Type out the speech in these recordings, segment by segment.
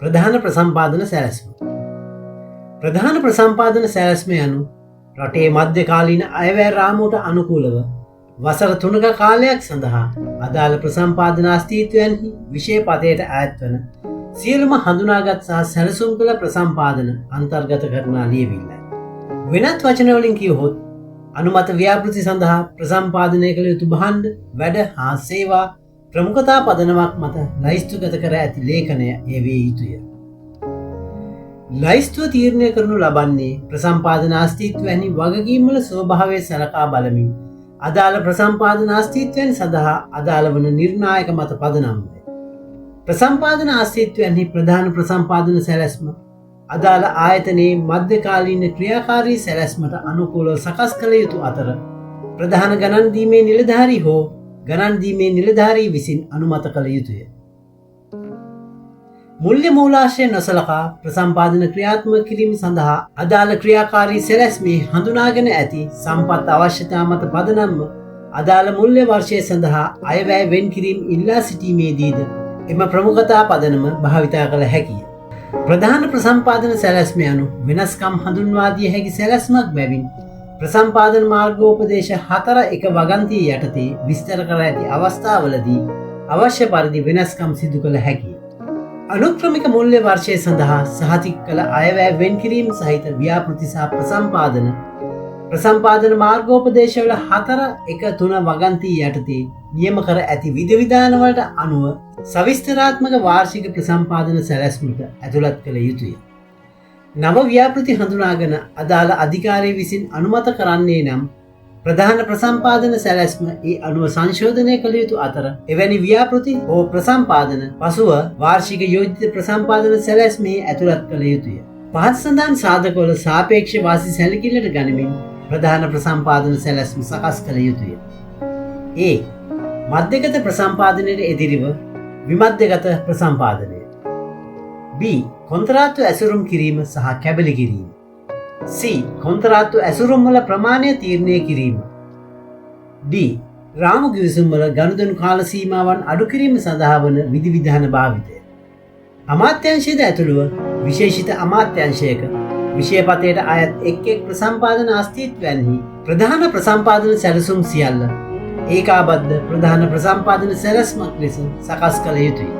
ප්‍රධාන ප්‍රසම්පාදන සැලැස්ම. ප්‍රධාන ප්‍රසම්පාදන සැලැස්ම යනු රටේ මධ්‍යකාලීන අයවැය රාමුවට අනුකූලව වසර 3ක කාලයක් සඳහා අදාළ ප්‍රසම්පාදන අස්තිත්වයන්හි විෂය පතයට ඈත්වන සියලුම හඳුනාගත් සහ සැලසුම් කළ ප්‍රසම්පාදන අන්තර්ගත කරනා ලියවිල්ලයි. වෙනත් වචන වලින් කියවොත් අනුමත ව්‍යාපෘති සඳහා ප්‍රසම්පාදනය කළ යුතු භාණ්ඩ, වැඩ හා සේවා ප්‍රමුඛතා පදනමක් මත ලයිස්තුගත කර ඇති ලේඛනය එය විය යුතුය. ලයිස්තුව තීරණය කරනු ලබන්නේ ප්‍රසම්පාදන අස්තිත්වයන්හි වගකීම්වල ස්වභාවය සලකා බලමින් අදාළ ප්‍රසම්පාදන අස්තිත්වයන් සඳහා අදාළ වන නිර්ණායක මත පදනම්ය. ප්‍රසම්පාදන අස්තිත්වයන්හි ප්‍රධාන ප්‍රසම්පාදන සැලැස්ම අදාළ ආයතනයේ මධ්‍යකාලීන ක්‍රියාකාරී සැලැස්මට අනුකූලව සකස් කළ යුතු අතර ප්‍රධාන ගණන් දීමේ නිලධාරී හෝ ගණන් දීමේ නිලධාරී විසින් අනුමත කළ යුතුය. මුල්‍ය මූලාශ්‍රය නොසලකා ප්‍රසම්පාදන ක්‍රියාත්මක කිරීම සඳහා අදාළ ක්‍රියාකාරී සැලැස්මේ හඳුනාගෙන ඇති සම්පත් අවශ්‍යතා මත පදනම්ව අදාළ මුල්‍ය වර්ෂය සඳහා අයවැය වෙන් කිරීම ඉල්ලා සිටීමේදීද එම ප්‍රමුඛතා පදනම භාවිතා කළ හැකිය. ප්‍රධාන ප්‍රසම්පාදන සැලැස්ම යනු වෙනස්කම් හඳුන්වා දිය හැකි සැලැස්මක් බැවින් ප්‍රසම්පාදන මාර්ගෝපදේශ 4 එක වගන්තිය යටතේ විස්තර කර ඇති අවස්ථාවලදී අවශ්‍ය පරිදි වෙනස්කම් සිදු කළ හැකිය. අනුක්‍රමික මුල්‍ය වර්ෂය සඳහා සහතික කළ අයවැය වෙන් කිරීම සහිත ව්‍යාපෘති සහ ප්‍රසම්පාදන මාර්ගෝපදේශවල 4.1.3 වගන්තිය යටතේ නියම කර ඇති විධිවිධානවලට අනුව සවිස්තරාත්මක වාර්ෂික ප්‍රසම්පාදන සැලැස්මට ඇතුළත් කළ යුතුය. නව ව්‍යාපෘති හඳුනාගෙන අදාළ අධිකාරිය විසින් අනුමත කරන්නේ නම් ප්‍රධාන ප්‍රසම්පාදන සැලැස්ම ඒ අනුව සංශෝධනය කළ යුතු අතර එවැනි ව්‍යාපෘති හෝ ප්‍රසම්පාදන පසුව වාර්ෂික යෝජිත ප්‍රසම්පාදන සැලැස්මේ ඇතුළත් කළ යුතුය. පහත් සඳහන් සාධකවල සාපේක්ෂ වාසි සැලකිල්ලට ගනිමින් ප්‍රධාන ප්‍රසම්පාදන සැලැස්ම සකස් කළ යුතුය. ඒ මධ්‍යගත ප්‍රසම්පාදනයට එදිරිව විමධ්‍යගත ප්‍රසම්පාදනය. B. කොන්ත්‍රාත්තු ඇසුරුම් කිරීම සහ කැබලි කිරීම. C. කොන්ත්‍රාත්තු ඇසුරුම් වල ප්‍රමාණය තීරණය කිරීම. D. රාමු ගිවිසුම් වල ගනුදෙනු කාල සීමාවන් අඩු කිරීම සඳහා වන විධිවිධාන භාවිතය. අමාත්‍යාංශයද ඇතුළුව විශේෂිත අමාත්‍යාංශයක විෂය පතයට අයත් එක් ප්‍රසම්පාදන අස්තිත්වයන්හි ප්‍රධාන ප්‍රසම්පාදන සැලසුම් සියල්ල ඒකාබද්ධ ප්‍රධාන ප්‍රසම්පාදන සැලැස්මක් ලෙස සකස් කළ යුතුයි.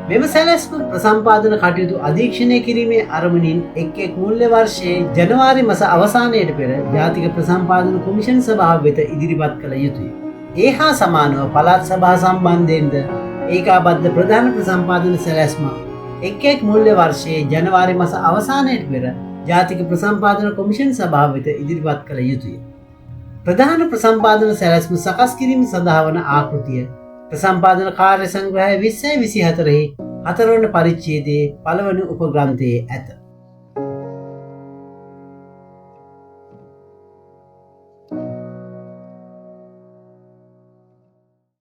මෙම සැලැස්ම ප්‍රසම්පාදන කටයුතු අධීක්ෂණය කිරීමේ අරමුණින් එක් මුල්‍ය වර්ෂයේ ජනවාරි මාස අවසානයට පෙර ජාතික ප්‍රසම්පාදන කොමිෂන් සභාව වෙත ඉදිරිපත් කළ යුතුය. ඒ හා සමානව පළාත් සභා සම්බන්ධයෙන්ද ඒකාබද්ධ ප්‍රධාන ප්‍රසම්පාදන සැලැස්ම එක් මුල්‍ය වර්ෂයේ ජනවාරි මාස අවසානයට පෙර ජාතික ප්‍රසම්පාදන කොමිෂන් සභාව වෙත ඉදිරිපත් කළ යුතුය. ප්‍රධාන ප්‍රසම්පාදන සැලැස්ම සකස් කිරීම සඳහා වන ආකෘතිය ප්‍රසම්පාදන කාර්ය සංග්‍රහය 2024 4 වන පරිච්ඡේදයේ 1 වන උපග්‍රන්ථයේ ඇත.